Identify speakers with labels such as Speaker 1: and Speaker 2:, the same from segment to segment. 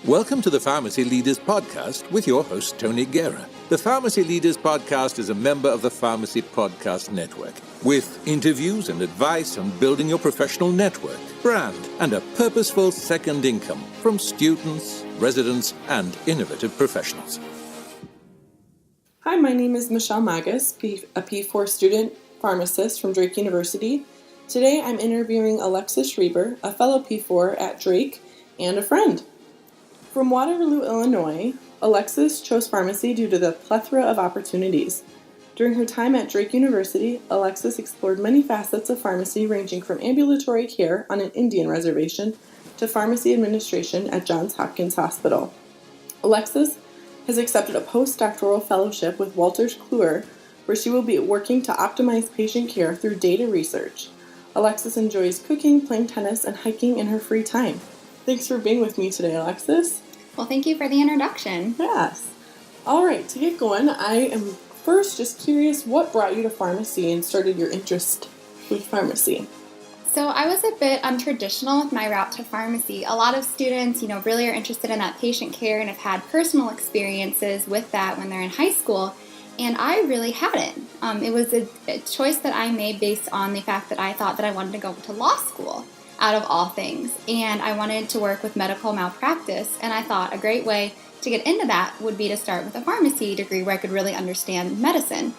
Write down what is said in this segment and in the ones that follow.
Speaker 1: Welcome to the Pharmacy Leaders Podcast with your host, Tony Guerra. The Pharmacy Leaders Podcast is a member of the Pharmacy Podcast Network, with interviews and advice on building your professional network, brand, and a purposeful second income from students, residents, and innovative professionals.
Speaker 2: Hi, my name is Michelle Magus, a P4 student pharmacist from Drake University. Today I'm interviewing Alexis Schrieber, a fellow P4 at Drake and a friend. From Waterloo, Illinois, Alexis chose pharmacy due to the plethora of opportunities. During her time at Drake University, Alexis explored many facets of pharmacy, ranging from ambulatory care on an Indian reservation to pharmacy administration at Johns Hopkins Hospital. Alexis has accepted a post-doctoral fellowship with Wolters Kluwer, where she will be working to optimize patient care through data research. Alexis enjoys cooking, playing tennis, and hiking in her free time. Thanks for being with me today, Alexis.
Speaker 3: Well, thank you for the introduction.
Speaker 2: Yes. All right, to get going, I am first just curious, what brought you to pharmacy and started your interest with pharmacy?
Speaker 3: So I was a bit untraditional with my route to pharmacy. A lot of students, really are interested in that patient care and have had personal experiences with that when they're in high school, and I really hadn't. It was a choice that I made based on the fact that I thought that I wanted to go to law school, out of all things, and I wanted to work with medical malpractice, and I thought a great way to get into that would be to start with a pharmacy degree where I could really understand medicine.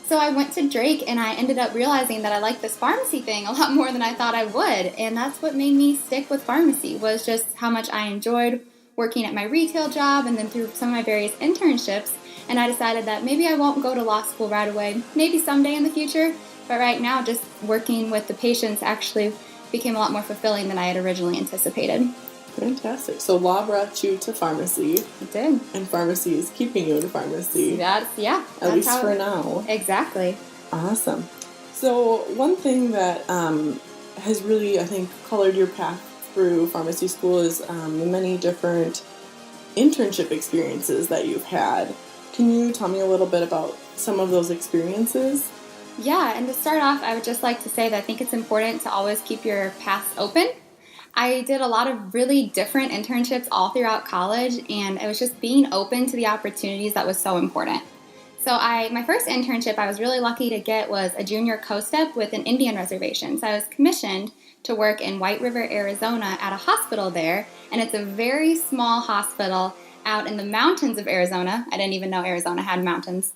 Speaker 3: So I went to Drake, and I ended up realizing that I liked this pharmacy thing a lot more than I thought I would, and that's what made me stick with pharmacy, was just how much I enjoyed working at my retail job and then through some of my various internships, and I decided that maybe I won't go to law school right away, maybe someday in the future, but right now just working with the patients actually became a lot more fulfilling than I had originally anticipated.
Speaker 2: Fantastic. So law brought you to pharmacy.
Speaker 3: It did.
Speaker 2: And pharmacy is keeping you in pharmacy.
Speaker 3: At
Speaker 2: least for now.
Speaker 3: Exactly.
Speaker 2: Awesome. So one thing that has really, I think, colored your path through pharmacy school is the many different internship experiences that you've had. Can you tell me a little bit about some of those experiences?
Speaker 3: Yeah, and to start off, I would just like to say that I think it's important to always keep your paths open. I did a lot of really different internships all throughout college, and it was just being open to the opportunities that was so important. So my first internship I was really lucky to get was a junior co-step with an Indian reservation. So I was commissioned to work in White River, Arizona at a hospital there, and it's a very small hospital out in the mountains of Arizona. I didn't even know Arizona had mountains.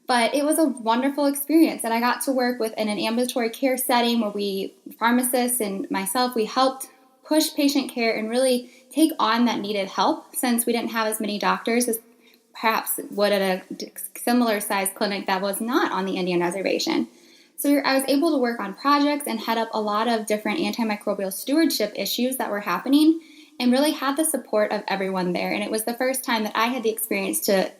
Speaker 3: But it was a wonderful experience, and I got to work in an ambulatory care setting where we, pharmacists and myself, we helped push patient care and really take on that needed help, since we didn't have as many doctors as perhaps would at a similar sized clinic that was not on the Indian reservation. So I was able to work on projects and head up a lot of different antimicrobial stewardship issues that were happening, and really had the support of everyone there. And it was the first time that I had the experience to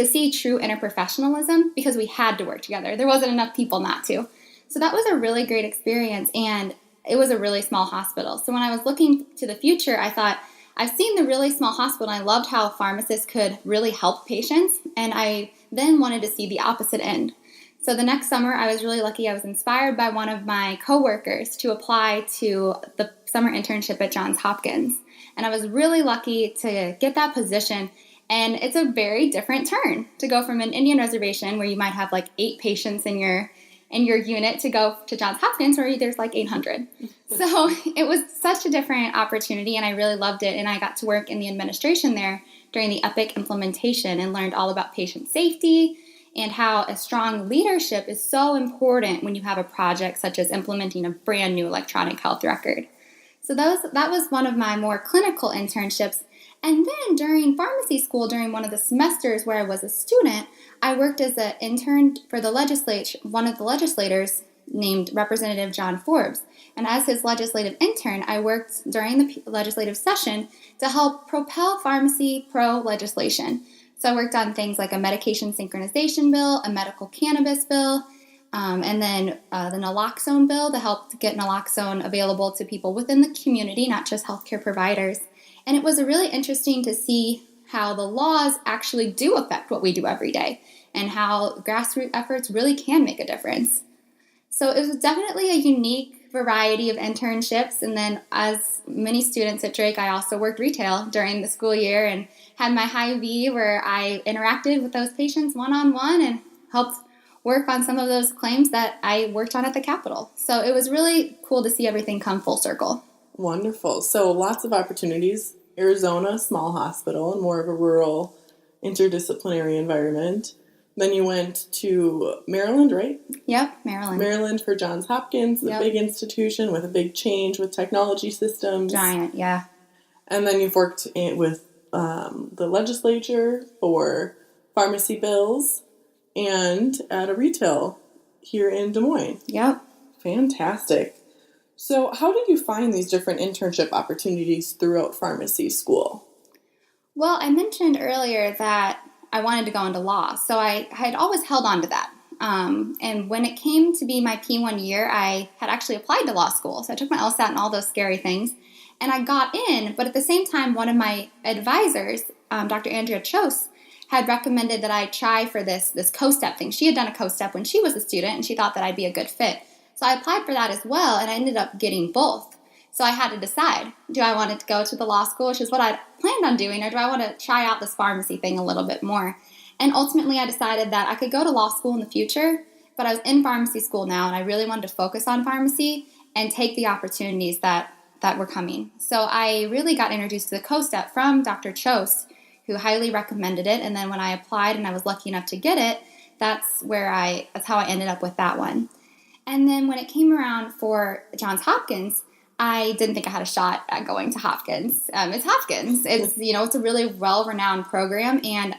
Speaker 3: see true interprofessionalism, because we had to work together. There wasn't enough people not to. So that was a really great experience, and it was a really small hospital. So when I was looking to the future, I thought, I've seen the really small hospital, and I loved how pharmacists could really help patients, and I then wanted to see the opposite end. So the next summer, I was really lucky. I was inspired by one of my coworkers to apply to the summer internship at Johns Hopkins, and I was really lucky to get that position. And it's a very different turn to go from an Indian reservation where you might have like 8 patients in your unit to go to Johns Hopkins where there's like 800. So it was such a different opportunity, and I really loved it. And I got to work in the administration there during the EPIC implementation and learned all about patient safety and how a strong leadership is so important when you have a project such as implementing a brand new electronic health record. So that was one of my more clinical internships. And then during pharmacy school, during one of the semesters where I was a student, I worked as an intern for the legislature, one of the legislators named Representative John Forbes. And as his legislative intern, I worked during the legislative session to help propel pharmacy pro-legislation. So I worked on things like a medication synchronization bill, a medical cannabis bill, and then the naloxone bill to help get naloxone available to people within the community, not just healthcare providers. And it was really interesting to see how the laws actually do affect what we do every day, and how grassroots efforts really can make a difference. So it was definitely a unique variety of internships. And then as many students at Drake, I also worked retail during the school year and had my Hy-Vee where I interacted with those patients one-on-one and helped work on some of those claims that I worked on at the Capitol. So it was really cool to see everything come full circle.
Speaker 2: Wonderful. So lots of opportunities. Arizona, small hospital, and more of a rural interdisciplinary environment. Then you went to Maryland, right?
Speaker 3: Yep, Maryland.
Speaker 2: Maryland for Johns Hopkins, the big institution with a big change with technology systems.
Speaker 3: Giant, yeah.
Speaker 2: And then you've worked with the legislature for pharmacy bills and at a retail here in Des Moines.
Speaker 3: Yep.
Speaker 2: Fantastic. So how did you find these different internship opportunities throughout pharmacy school?
Speaker 3: Well, I mentioned earlier that I wanted to go into law, so I had always held on to that. And when it came to be my P1 year, I had actually applied to law school. So I took my LSAT and all those scary things, and I got in. But at the same time, one of my advisors, Dr. Andrea Chose, had recommended that I try for this co-step thing. She had done a co-step when she was a student, and she thought that I'd be a good fit. So I applied for that as well, and I ended up getting both. So I had to decide, do I want to go to the law school, which is what I planned on doing, or do I want to try out this pharmacy thing a little bit more? And ultimately, I decided that I could go to law school in the future, but I was in pharmacy school now, and I really wanted to focus on pharmacy and take the opportunities that were coming. So I really got introduced to the co-step from Dr. Chose, who highly recommended it. And then when I applied and I was lucky enough to get it, that's how I ended up with that one. And then when it came around for Johns Hopkins, I didn't think I had a shot at going to Hopkins. It's Hopkins. It's a really well-renowned program. And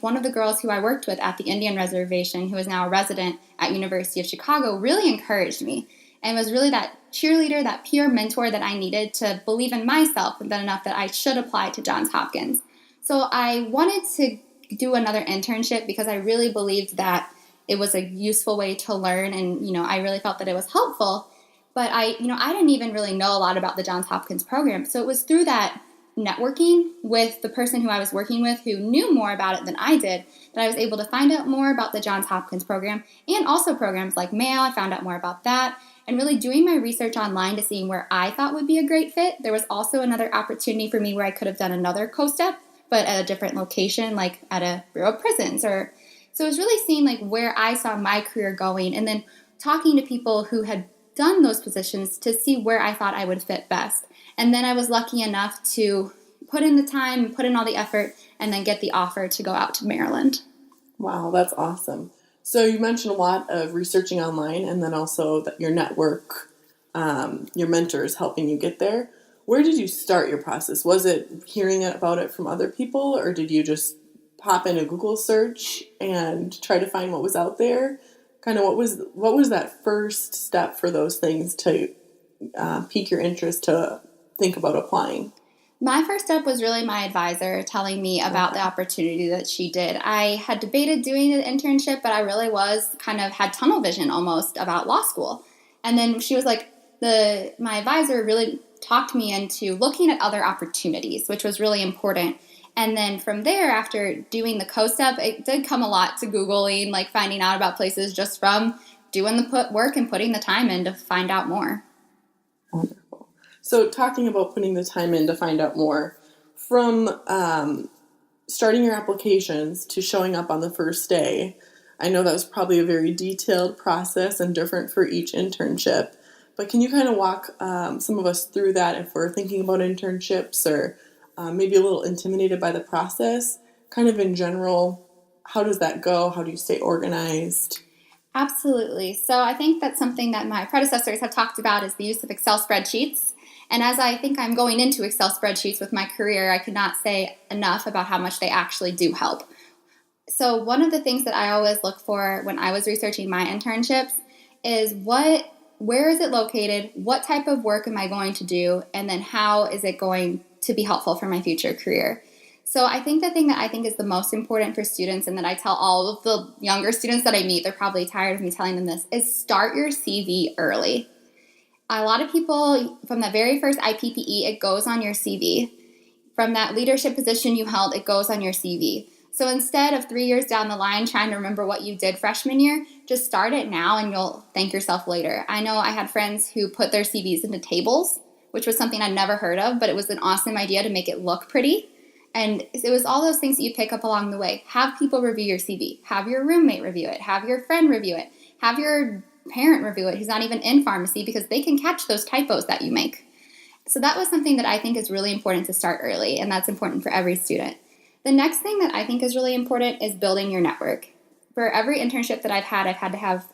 Speaker 3: one of the girls who I worked with at the Indian Reservation, who is now a resident at University of Chicago, really encouraged me and was really that cheerleader, that peer mentor that I needed to believe in myself and then enough that I should apply to Johns Hopkins. So I wanted to do another internship because I really believed that it was a useful way to learn, and I really felt that it was helpful. But I didn't even really know a lot about the Johns Hopkins program. So it was through that networking with the person who I was working with who knew more about it than I did that I was able to find out more about the Johns Hopkins program, and also programs like Mayo. I found out more about that, and really doing my research online to see where I thought would be a great fit. There was also another opportunity for me where I could have done another co-step, but at a different location, like at a Bureau of Prisons. So it was really seeing where I saw my career going, and then talking to people who had done those positions to see where I thought I would fit best. And then I was lucky enough to put in the time, put in all the effort, and then get the offer to go out to Maryland.
Speaker 2: Wow, that's awesome. So you mentioned a lot of researching online, and then also that your network, your mentors helping you get there. Where did you start your process? Was it hearing about it from other people, or did you just pop in a Google search and try to find what was out there? Kind of what was that first step for those things to pique your interest to think about applying?
Speaker 3: My first step was really my advisor telling me about the opportunity that she did. I had debated doing an internship, but I really had tunnel vision almost about law school. And then she was like, my advisor really talked me into looking at other opportunities, which was really important. And then from there, after doing the co-step, it did come a lot to Googling, finding out about places just from doing the work and putting the time in to find out more.
Speaker 2: Wonderful. So talking about putting the time in to find out more, from starting your applications to showing up on the first day, I know that was probably a very detailed process and different for each internship. But can you kind of walk some of us through that if we're thinking about internships or maybe a little intimidated by the process? Kind of in general, how does that go? How do you stay organized?
Speaker 3: Absolutely. So I think that's something that my predecessors have talked about is the use of Excel spreadsheets. And as I think I'm going into Excel spreadsheets with my career, I could not say enough about how much they actually do help. So one of the things that I always look for when I was researching my internships is where is it located? What type of work am I going to do? And then how is it going to be helpful for my future career? So I think the thing that I think is the most important for students, and that I tell all of the younger students that I meet, they're probably tired of me telling them this, is start your CV early. A lot of people, from that very first IPPE, it goes on your CV. From that leadership position you held, it goes on your CV. So instead of 3 years down the line trying to remember what you did freshman year, just start it now and you'll thank yourself later. I know I had friends who put their CVs into tables, which was something I'd never heard of, but it was an awesome idea to make it look pretty. And it was all those things that you pick up along the way. Have people review your CV. Have your roommate review it. Have your friend review it. Have your parent review it who's not even in pharmacy, because they can catch those typos that you make. So that was something that I think is really important to start early, and that's important for every student. The next thing that I think is really important is building your network. For every internship that I've had to have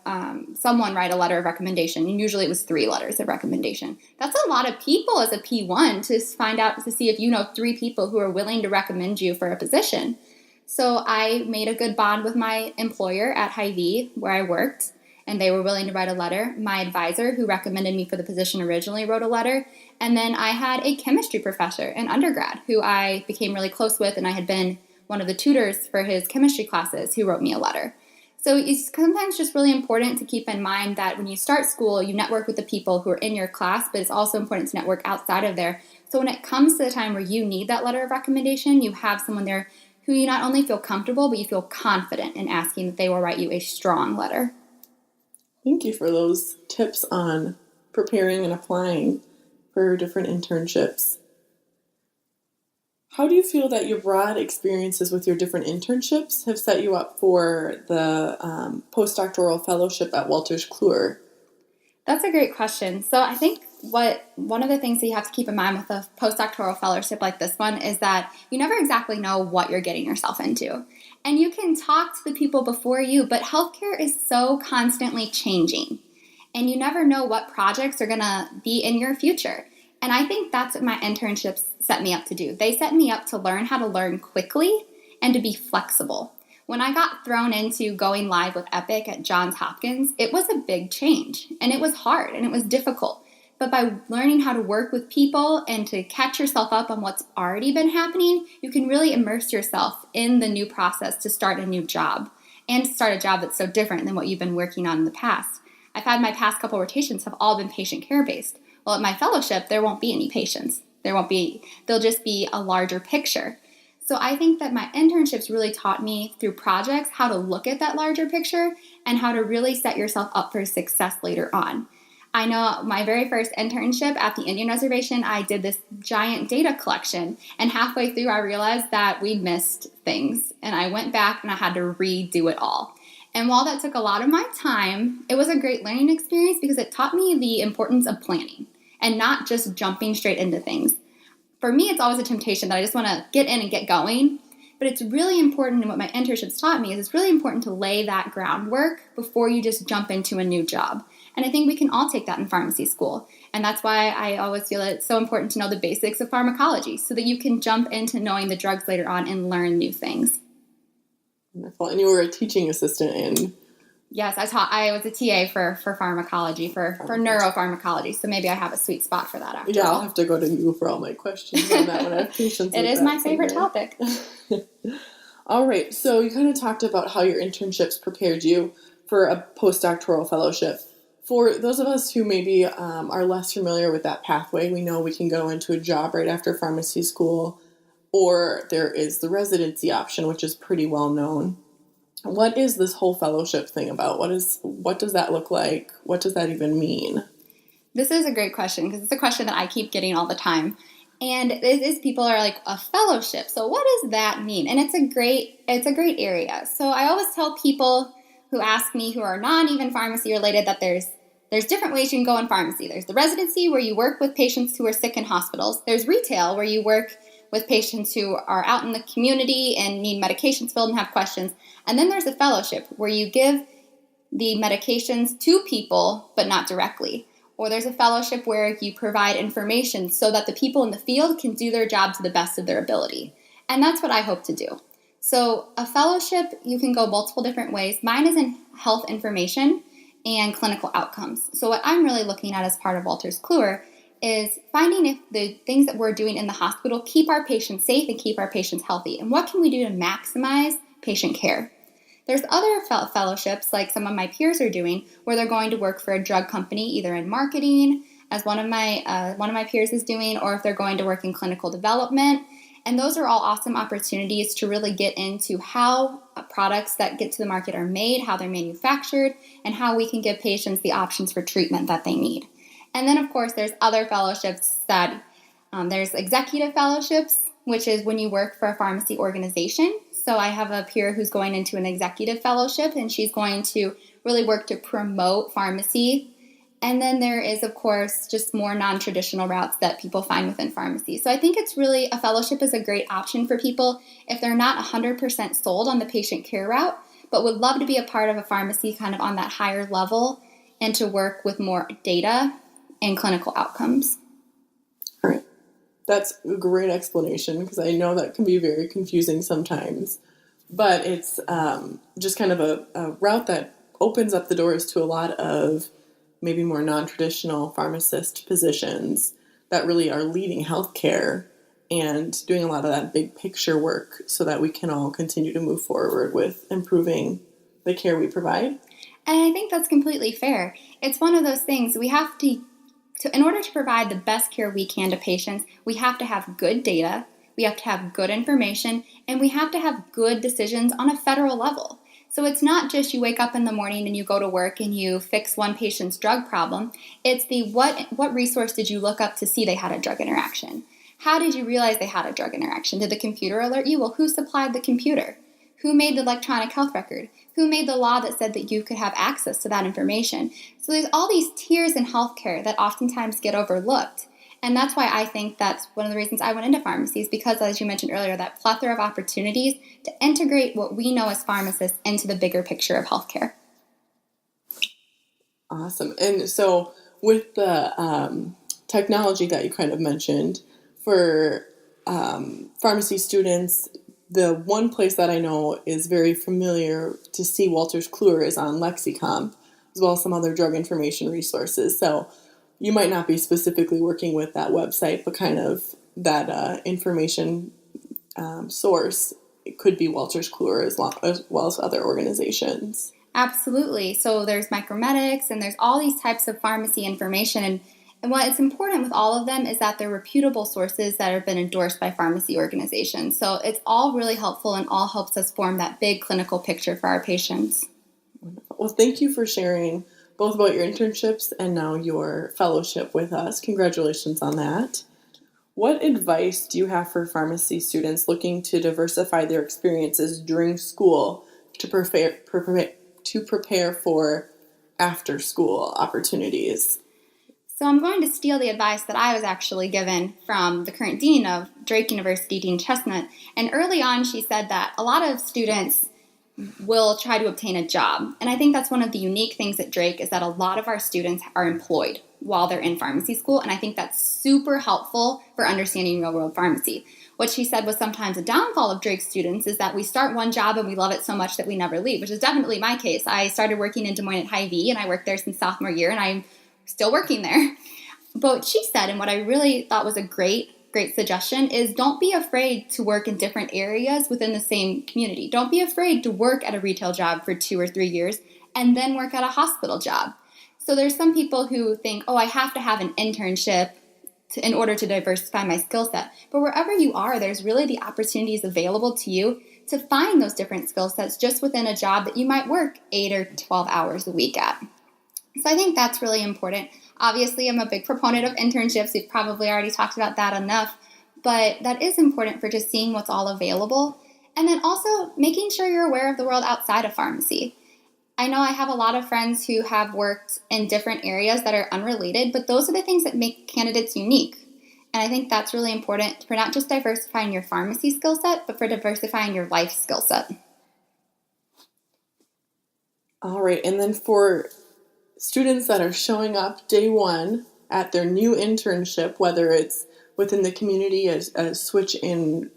Speaker 3: someone write a letter of recommendation, and usually it was 3 letters of recommendation. That's a lot of people as a P1 to find out, to see if you know 3 people who are willing to recommend you for a position. So I made a good bond with my employer at Hy-Vee, where I worked, and they were willing to write a letter. My advisor, who recommended me for the position originally, wrote a letter. And then I had a chemistry professor in undergrad who I became really close with, and I had been one of the tutors for his chemistry classes, who wrote me a letter. So it's sometimes just really important to keep in mind that when you start school, you network with the people who are in your class, but it's also important to network outside of there. So when it comes to the time where you need that letter of recommendation, you have someone there who you not only feel comfortable, but you feel confident in asking that they will write you a strong letter.
Speaker 2: Thank you for those tips on preparing and applying for different internships. How do you feel that your broad experiences with your different internships have set you up for the post-doctoral fellowship at Wolters Kluwer?
Speaker 3: That's a great question. So I think one of the things that you have to keep in mind with a postdoctoral fellowship like this one is that you never exactly know what you're getting yourself into. And you can talk to the people before you, but healthcare is so constantly changing. And you never know what projects are going to be in your future. And I think that's what my internships set me up to do. They set me up to learn how to learn quickly and to be flexible. When I got thrown into going live with Epic at Johns Hopkins, it was a big change, and it was hard, and it was difficult. But by learning how to work with people and to catch yourself up on what's already been happening, you can really immerse yourself in the new process to start a new job, and to start a job that's so different than what you've been working on in the past. I've had my past couple rotations have all been patient care based. Well, at my fellowship, there won't be any patients. There'll just be a larger picture. So I think that my internships really taught me through projects how to look at that larger picture and how to really set yourself up for success later on. I know my very first internship at the Indian Reservation, I did this giant data collection, and halfway through I realized that we missed things, and I went back and I had to redo it all. And while that took a lot of my time, it was a great learning experience because it taught me the importance of planning and not just jumping straight into things. For me, it's always a temptation that I just want to get in and get going. But it's really important, and what my internships taught me is it's really important to lay that groundwork before you just jump into a new job. And I think we can all take that in pharmacy school. And that's why I always feel it's so important to know the basics of pharmacology so that you can jump into knowing the drugs later on and learn new things.
Speaker 2: Wonderful. And you were a teaching assistant in...
Speaker 3: Yes, I was a TA for pharmacology, for neuropharmacology, so maybe I have a sweet spot for that after
Speaker 2: Yeah,
Speaker 3: all.
Speaker 2: I'll have to go to you for all my questions on that when I have patients.
Speaker 3: It is my favorite topic.
Speaker 2: All right, so you kind of talked about how your internships prepared you for a postdoctoral fellowship. For those of us who maybe are less familiar with that pathway, we know we can go into a job right after pharmacy school, or there is the residency option, which is pretty well known. What is this whole fellowship thing about? What does that look like? What does that even mean?
Speaker 3: This is a great question because it's a question that I keep getting all the time. And it is people are like, a fellowship. So what does that mean? And it's a great area. So I always tell people who ask me who are not even pharmacy related that there's different ways you can go in pharmacy. There's the residency where you work with patients who are sick in hospitals. There's retail where you work with patients who are out in the community and need medications filled and have questions. And then there's a fellowship where you give the medications to people, but not directly. Or there's a fellowship where you provide information so that the people in the field can do their job to the best of their ability. And that's what I hope to do. So a fellowship, you can go multiple different ways. Mine is in health information and clinical outcomes. So what I'm really looking at as part of Wolters Kluwer is finding if the things that we're doing in the hospital keep our patients safe and keep our patients healthy. And what can we do to maximize patient care? There's other fellowships like some of my peers are doing where they're going to work for a drug company, either in marketing, as one of my peers is doing, or if they're going to work in clinical development. And those are all awesome opportunities to really get into how products that get to the market are made, how they're manufactured, and how we can give patients the options for treatment that they need. And then, of course, there's other fellowships that there's executive fellowships, which is when you work for a pharmacy organization. So I have a peer who's going into an executive fellowship, and she's going to really work to promote pharmacy. And then there is, of course, just more non-traditional routes that people find within pharmacy. So I think it's really, a fellowship is a great option for people if they're not 100% sold on the patient care route, but would love to be a part of a pharmacy kind of on that higher level and to work with more data and clinical outcomes.
Speaker 2: All right. That's a great explanation, because I know that can be very confusing sometimes. But it's just kind of a route that opens up the doors to a lot of maybe more non-traditional pharmacist positions that really are leading healthcare and doing a lot of that big picture work so that we can all continue to move forward with improving the care we provide.
Speaker 3: And I think that's completely fair. It's one of those things we have to in order to provide the best care we can to patients, we have to have good data, we have to have good information, and we have to have good decisions on a federal level. So it's not just you wake up in the morning and you go to work and you fix one patient's drug problem. It's the what resource did you look up to see they had a drug interaction? How did you realize they had a drug interaction? Did the computer alert you? Well, who supplied the computer? Who made the electronic health record? Who made the law that said that you could have access to that information? So there's all these tiers in healthcare that oftentimes get overlooked. And that's why I think that's one of the reasons I went into pharmacies, because as you mentioned earlier, that plethora of opportunities to integrate what we know as pharmacists into the bigger picture of healthcare.
Speaker 2: Awesome. And so with the technology that you kind of mentioned, for pharmacy students, the one place that I know is very familiar to see Wolters Kluwer is on Lexicomp, as well as some other drug information resources. So you might not be specifically working with that website, but kind of that information source, it could be Wolters Kluwer as well as other organizations.
Speaker 3: Absolutely. So there's Micromedics and there's all these types of pharmacy information. And what is important with all of them is that they're reputable sources that have been endorsed by pharmacy organizations. So it's all really helpful and all helps us form that big clinical picture for our patients.
Speaker 2: Wonderful. Well, thank you for sharing both about your internships and now your fellowship with us. Congratulations on that. What advice do you have for pharmacy students looking to diversify their experiences during school to prepare for after-school opportunities?
Speaker 3: So I'm going to steal the advice that I was actually given from the current dean of Drake University, Dean Chestnut. And early on, she said that a lot of students will try to obtain a job. And I think that's one of the unique things at Drake is that a lot of our students are employed while they're in pharmacy school. And I think that's super helpful for understanding real-world pharmacy. What she said was sometimes a downfall of Drake students is that we start one job and we love it so much that we never leave, which is definitely my case. I started working in Des Moines at Hy-Vee, and I worked there since sophomore year, and I'm still working there. But what she said, and what I really thought was a great suggestion, is don't be afraid to work in different areas within the same community. Don't be afraid to work at a retail job for 2 or 3 years and then work at a hospital job. So there's some people who think, I have to have an internship in order to diversify my skill set. But wherever you are, there's really the opportunities available to you to find those different skill sets just within a job that you might work 8 or 12 hours a week at. So I think that's really important. Obviously, I'm a big proponent of internships. We've probably already talked about that enough. But that is important for just seeing what's all available. And then also making sure you're aware of the world outside of pharmacy. I know I have a lot of friends who have worked in different areas that are unrelated, but those are the things that make candidates unique. And I think that's really important for not just diversifying your pharmacy skill set, but for diversifying your life skill set.
Speaker 2: All right. And then for students that are showing up day one at their new internship, whether it's within the community as a switch in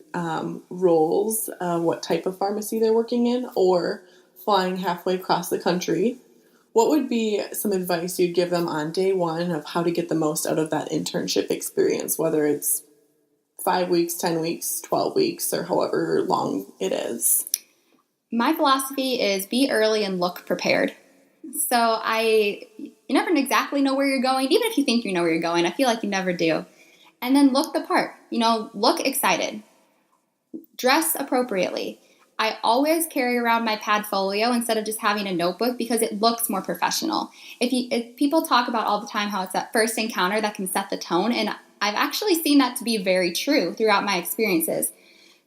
Speaker 2: roles, what type of pharmacy they're working in, or flying halfway across the country, what would be some advice you'd give them on day one of how to get the most out of that internship experience, whether it's 5 weeks, 10 weeks, 12 weeks, or however long it is?
Speaker 3: My philosophy is be early and look prepared. So you never exactly know where you're going. Even if you think you know where you're going, I feel like you never do. And then look the part. Look excited. Dress appropriately. I always carry around my Padfolio instead of just having a notebook because it looks more professional. If people talk about all the time how it's that first encounter that can set the tone, and I've actually seen that to be very true throughout my experiences.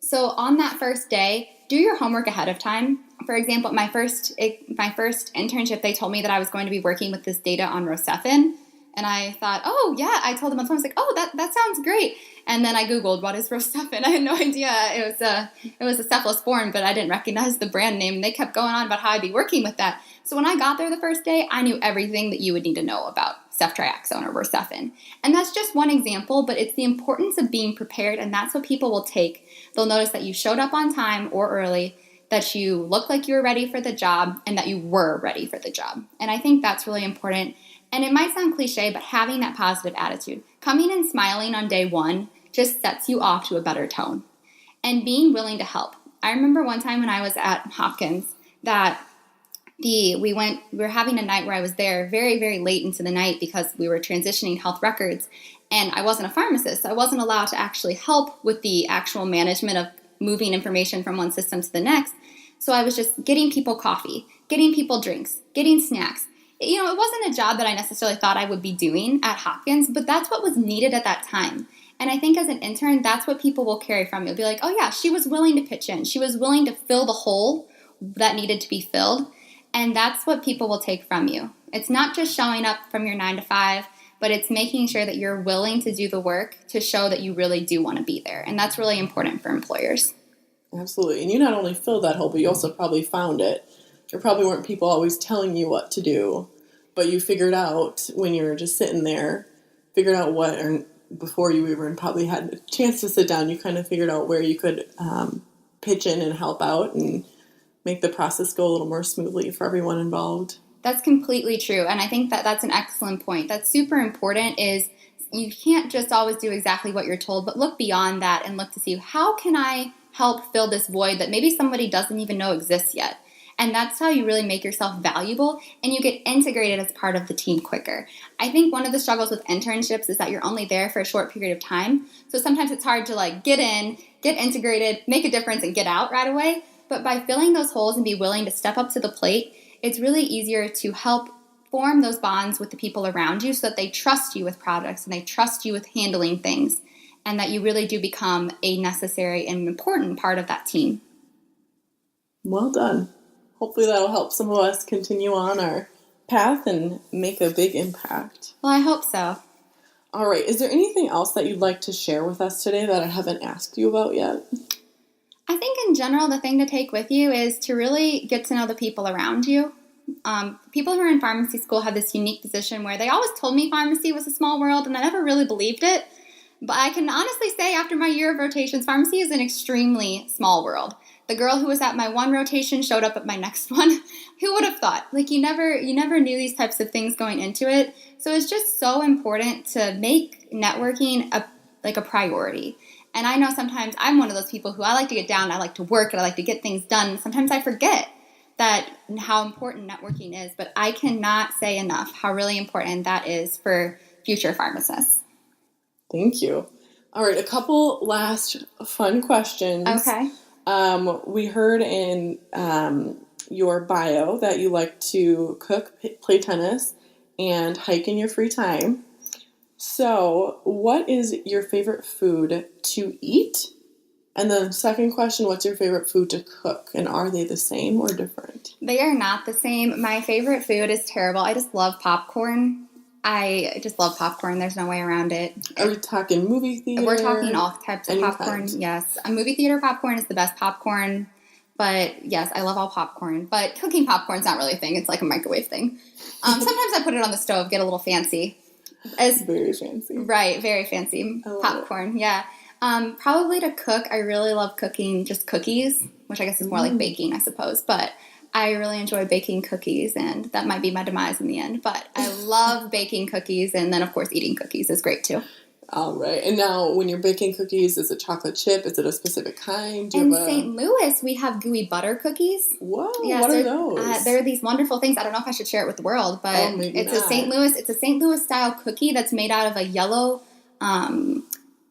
Speaker 3: So on that first day, do your homework ahead of time. For example, my first internship, they told me that I was going to be working with this data on reservation. And I thought, oh, yeah. I told them on the phone, I was like, oh, that sounds great. And then I Googled, what is reservation? I had no idea it was a cephalosporin, but I didn't recognize the brand name. And they kept going on about how I'd be working with that. So when I got there the first day, I knew everything that you would need to know about ceftriaxone or reservation. And that's just one example, but it's the importance of being prepared, and that's what people will take. They'll notice that you showed up on time or early, that you looked like you were ready for the job, and that you were ready for the job. And I think that's really important. And it might sound cliche, but having that positive attitude, coming and smiling on day one just sets you off to a better tone. And being willing to help. I remember one time when I was at Hopkins that we were having a night where I was there very, very late into the night because we were transitioning health records, and I wasn't a pharmacist, so I wasn't allowed to actually help with the actual management of moving information from one system to the next. So I was just getting people coffee, getting people drinks, getting snacks. It wasn't a job that I necessarily thought I would be doing at Hopkins, but that's what was needed at that time. And I think as an intern, that's what people will carry from you. They'll be like, oh yeah, she was willing to pitch in. She was willing to fill the hole that needed to be filled. And that's what people will take from you. It's not just showing up from your 9 to 5, but it's making sure that you're willing to do the work to show that you really do want to be there. And that's really important for employers.
Speaker 2: Absolutely. And you not only filled that hole, but you also probably found it. There probably weren't people always telling you what to do, but you figured out when you were just sitting there, figured out what, or before you even probably had a chance to sit down, you kind of figured out where you could pitch in and help out and make the process go a little more smoothly for everyone involved.
Speaker 3: That's completely true. And I think that that's an excellent point. That's super important is you can't just always do exactly what you're told, but look beyond that and look to see how can I help fill this void that maybe somebody doesn't even know exists yet. And that's how you really make yourself valuable and you get integrated as part of the team quicker. I think one of the struggles with internships is that you're only there for a short period of time. So sometimes it's hard to get in, get integrated, make a difference, and get out right away. But by filling those holes and be willing to step up to the plate, it's really easier to help form those bonds with the people around you so that they trust you with projects and they trust you with handling things and that you really do become a necessary and important part of that team.
Speaker 2: Well done. Hopefully that'll help some of us continue on our path and make a big impact.
Speaker 3: Well, I hope so.
Speaker 2: All right. Is there anything else that you'd like to share with us today that I haven't asked you about yet?
Speaker 3: I think in general, the thing to take with you is to really get to know the people around you. People who are in pharmacy school have this unique position where they always told me pharmacy was a small world, and I never really believed it. But I can honestly say after my year of rotations, pharmacy is an extremely small world. The girl who was at my one rotation showed up at my next one. Who would have thought? You never knew these types of things going into it. So it's just so important to make networking a priority. And I know sometimes I'm one of those people who I like to get down, I like to work, and I like to get things done. Sometimes I forget that how important networking is, but I cannot say enough how really important that is for future pharmacists.
Speaker 2: Thank you. All right, a couple last fun questions.
Speaker 3: Okay.
Speaker 2: We heard in your bio that you like to cook, play tennis, and hike in your free time. So, what is your favorite food to eat? And then second question, what's your favorite food to cook? And are they the same or different?
Speaker 3: They are not the same. My favorite food is terrible. I just love popcorn. I just love popcorn. There's no way around it.
Speaker 2: Are we talking movie theater?
Speaker 3: We're talking all types of popcorn.
Speaker 2: Kind.
Speaker 3: Yes. A movie theater popcorn is the best popcorn. But yes, I love all popcorn. But cooking popcorn's not really a thing. It's like a microwave thing. Sometimes I put it on the stove, get a little fancy.
Speaker 2: Very fancy.
Speaker 3: Right, very fancy. Popcorn, yeah. Probably to cook, I really love cooking just cookies, which I guess is more like baking, I suppose. But I really enjoy baking cookies, and that might be my demise in the end. But I love baking cookies, and then, of course, eating cookies is great, too.
Speaker 2: All right. And now, when you're baking cookies, is it chocolate chip? Is it a specific kind?
Speaker 3: In St. Louis, we have gooey butter cookies.
Speaker 2: Whoa, yeah, what are those?
Speaker 3: They're these wonderful things. I don't know if I should share it with the world, but it's a St. Louis style cookie that's made out of a yellow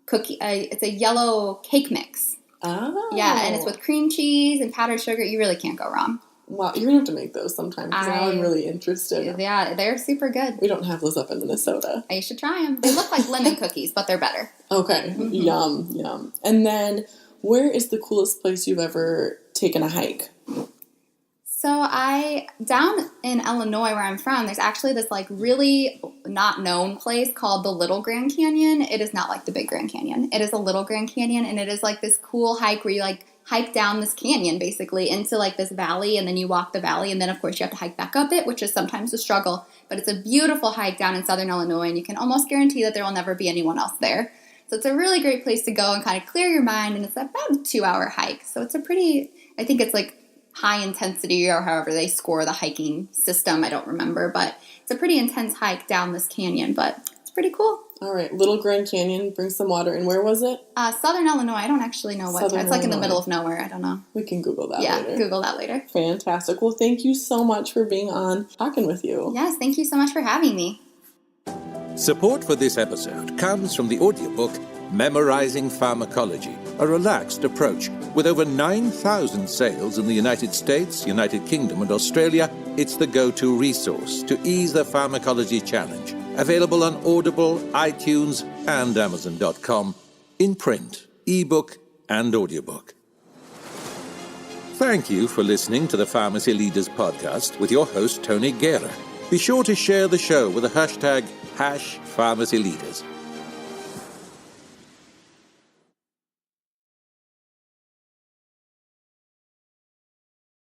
Speaker 3: cookie. It's a yellow cake mix.
Speaker 2: Oh.
Speaker 3: Yeah, and it's with cream cheese and powdered sugar. You really can't go wrong.
Speaker 2: Wow, you're going to have to make those sometime because now I'm really interested.
Speaker 3: Yeah, they're super good.
Speaker 2: We don't have those up in Minnesota.
Speaker 3: You should try them. They look like lemon cookies, but they're better.
Speaker 2: Okay, yum. And then, where is the coolest place you've ever taken a hike?
Speaker 3: So down in Illinois where I'm from, there's actually this like really not known place called the Little Grand Canyon. It is not like the Big Grand Canyon. It is a Little Grand Canyon, and it is like this cool hike where you like hike down this canyon basically into like this valley, and then you walk the valley, and then of course you have to hike back up it, which is sometimes a struggle, but it's a beautiful hike down in southern Illinois, and you can almost guarantee that there will never be anyone else there. So it's a really great place to go and kind of clear your mind, and it's about a 2-hour hike. So it's I think it's like high intensity or however they score the hiking system. I don't remember, but it's a pretty intense hike down this canyon, but it's pretty cool.
Speaker 2: All right, Little Grand Canyon, bring some water. And where was it?
Speaker 3: Southern Illinois. I don't actually know what. It's like in the middle of nowhere. I don't know.
Speaker 2: We can Google that later.
Speaker 3: Yeah, Google that later.
Speaker 2: Fantastic. Well, thank you so much for being on, talking with you.
Speaker 3: Yes, thank you so much for having me.
Speaker 1: Support for this episode comes from the audiobook Memorizing Pharmacology, a relaxed approach. With over 9,000 sales in the United States, United Kingdom, and Australia, it's the go-to resource to ease the pharmacology challenge. Available on Audible, iTunes, and Amazon.com, in print, ebook, and audiobook. Thank you for listening to the Pharmacy Leaders Podcast with your host, Tony Guerra. Be sure to share the show with the hashtag #PharmacyLeaders.